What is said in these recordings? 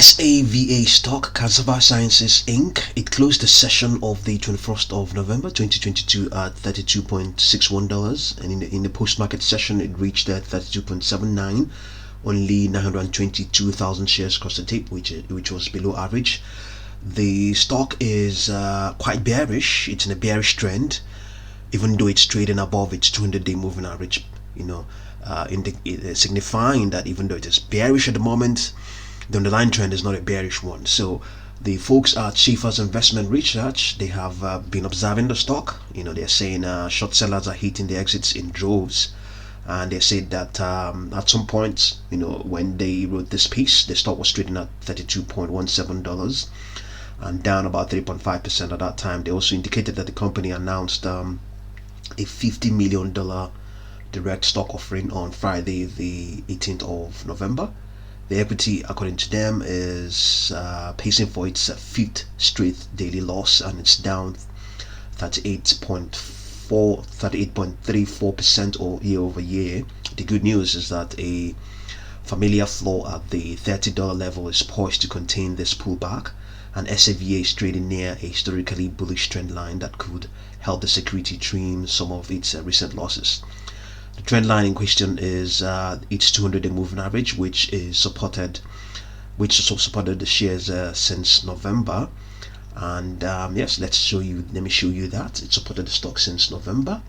SAVA stock, Cassava Sciences Inc. It closed the session of the 21st of November 2022 at $32.61, and in the post-market session it reached at 32.79, only 922,000 shares across the tape, which was below average. The stock is quite bearish. It's in a bearish trend, even though it's trading above its 200-day moving average. Signifying that even though it is bearish at the moment, the underlying trend is not a bearish one. So the folks at SAVA's investment research, they have been observing the stock. They're saying short sellers are hitting the exits in droves, and they said that at some point, when they wrote this piece, the stock was trading at $32.17 and down about 3.5% at that time. They also indicated that the company announced a $50 million direct stock offering on Friday the 18th of November. The equity, according to them, is pacing for its fifth straight daily loss, and it's down 38.34% or year over year. The good news is that a familiar floor at the $30 level is poised to contain this pullback, and SAVA is trading near a historically bullish trend line that could help the security trim some of its recent losses. The trend line in question is its 200-day moving average, which supported the shares since November. And yes, let me show you that it supported the stock since November.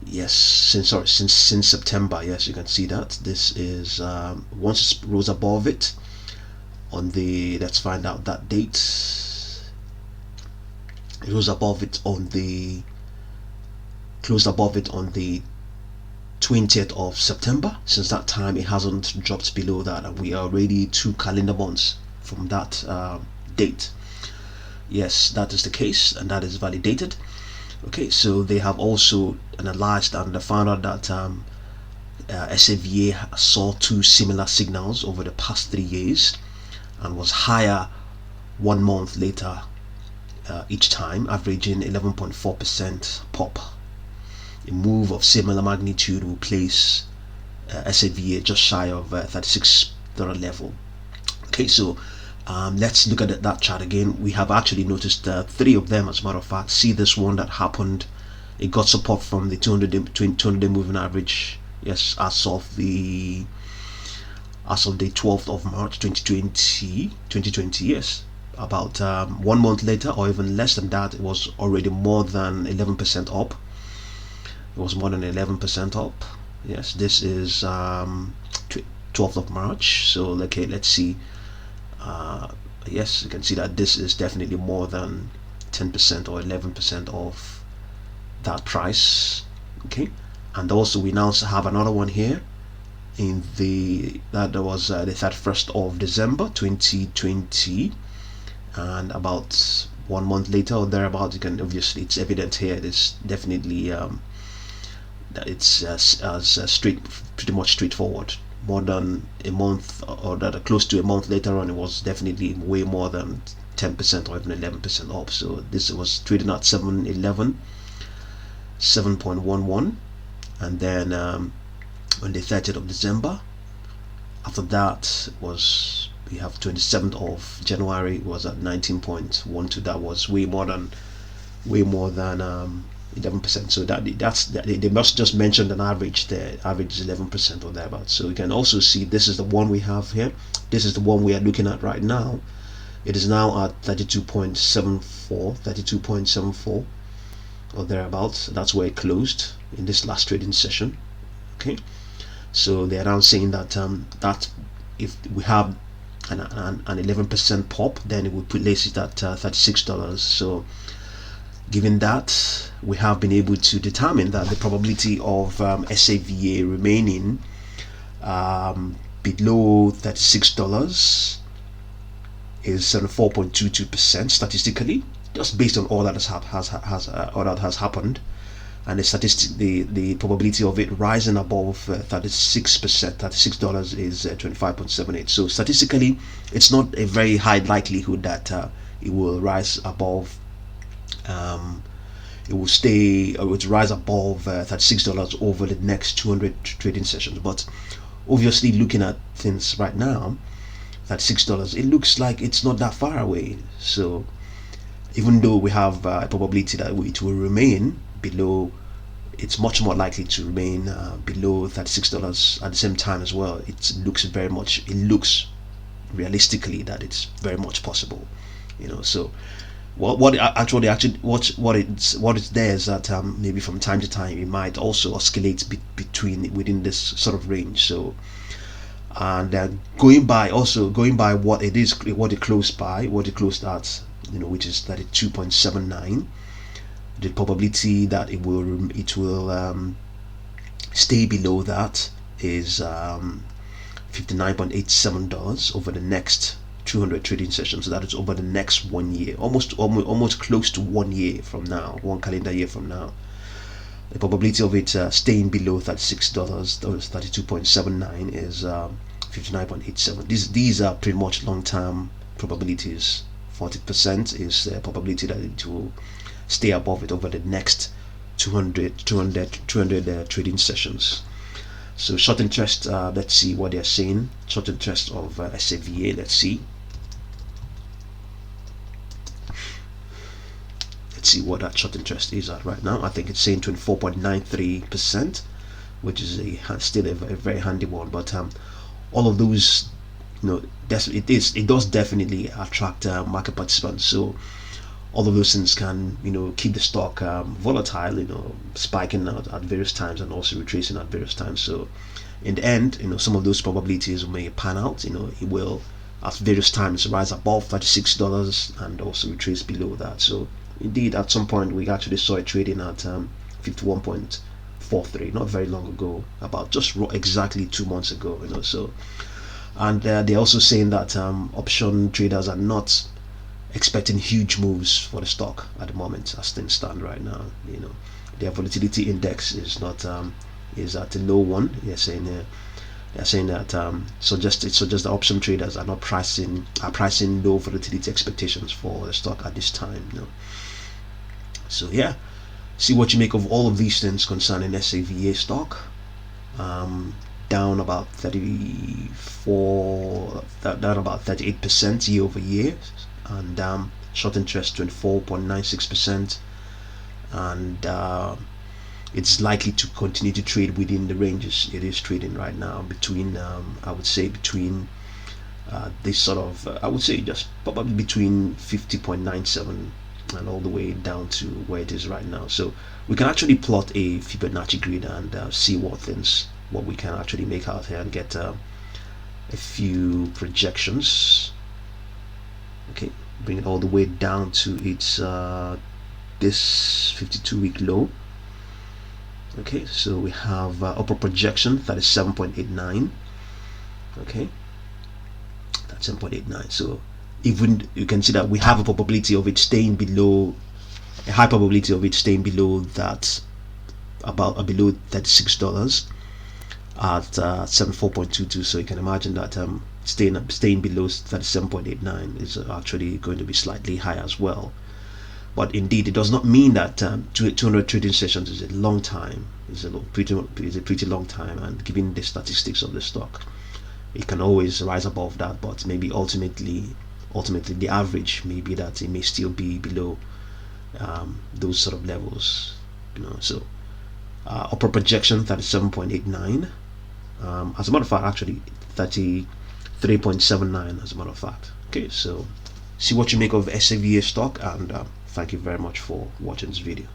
Yes, since September. Yes, you can see that this is once it rose above it on the, let's find out that date. It rose above it on the, closed above it on the 20th of September. Since that time it hasn't dropped below that, and we are already 2 calendar months from that date. Yes, that is the case, and that is validated. Okay, so they have also analyzed and found out that SAVA saw 2 similar signals over the past 3 years and was higher 1 month later each time, averaging 11.4% pop. A move of similar magnitude will place SAVA just shy of $36 level. Okay, so let's look at that chart again. We have actually noticed 3 of them, as a matter of fact. See this one that happened, it got support from the 200-day moving average. Yes, as of the 12th of March 2020. Yes, about 1 month later, or even less than that, it was already more than 11% up. It was more than 11% up. Yes, this is 12th of March. So okay, let's see. Yes, you can see that this is definitely more than 10% or 11% of that price. Okay, and also we now have another one here in that was the 31st of December 2020, and about 1 month later or thereabout, you can obviously, it's evident here, it's definitely it's pretty much straightforward. More than a month, or that close to a month later on, it was definitely way more than 10% or even 11% up. So this was trading at 7.11, and then on the 30th of December, after that was, we have 27th of January, was at 19.12. that was way more than 11%. So that's they must just mention an average. The average is 11% or thereabouts. So you can also see this is the one we have here. This is the one we are looking at right now. It is now at 32.74 or thereabouts. That's where it closed in this last trading session. Okay, so they are now saying that that if we have an 11% pop, then it would place it at $36. So given that, we have been able to determine that the probability of SAVA remaining below $36 is 74.22% statistically, just based on all that has happened, and the probability of it rising above 36% is 25.78. So statistically, it's not a very high likelihood that it will rise above. It will stay, or it will rise above $36 over the next 200 trading sessions. But obviously, looking at things right now, at $6, it looks like it's not that far away. So even though we have a probability that it will remain below, it's much more likely to remain below $36 at the same time as well. It looks realistically that it's very much possible, so what it's there is that maybe from time to time it might also oscillate within this sort of range. So, and going by what it closed at, which is 32.79, the probability that it will stay below that is $59.87 over the next 200 trading sessions. So that is over the next 1 year, almost close to 1 year from now, 1 calendar year from now. The probability of it staying below $36, or 32.79, is 59.87. These are pretty much long-term probabilities. 40% is the probability that it will stay above it over the next 200 trading sessions. So short interest, let's see what they're saying. Short interest of SAVA, let's see what that short interest is at right now. I think it's saying 24.93%, which is still a very handy one. But all of those, it does definitely attract market participants. So all of those things can keep the stock volatile, spiking out at various times and also retracing at various times. So in the end, some of those probabilities may pan out. It will at various times rise above $36 and also retrace below that. So indeed, at some point we actually saw it trading at 51.43 not very long ago, about just exactly 2 months ago. So, and they're also saying that option traders are not expecting huge moves for the stock at the moment as things stand right now. Their volatility index is not is at a low one. They're saying that suggests the option traders are pricing low volatility expectations for the stock at this time. So yeah, see what you make of all of these things concerning SAVA stock. Down about 38% year over year, and short interest 24.96%, and it's likely to continue to trade within the ranges it is trading right now, between I would say between this sort of I would say just probably between 50.97 and all the way down to where it is right now. So we can actually plot a Fibonacci grid and see what we can actually make out here and get a few projections. Okay, bring it all the way down to its this 52-week low. Okay, so we have upper projection, that is 7.89. Okay, that's 7.89. So even you can see that we have a probability of it staying below, a high probability of it staying below that, below $36 at 74.22. So you can imagine that staying below 37.89 is actually going to be slightly higher as well. But indeed, it does not mean that 200 trading sessions is a long time. It's a pretty long time, and given the statistics of the stock, it can always rise above that. But maybe ultimately the average may be that it may still be below those sort of levels. So upper projection 37.89. As a matter of fact, actually 33.79 as a matter of fact. Okay, so see what you make of SAVA stock, and thank you very much for watching this video.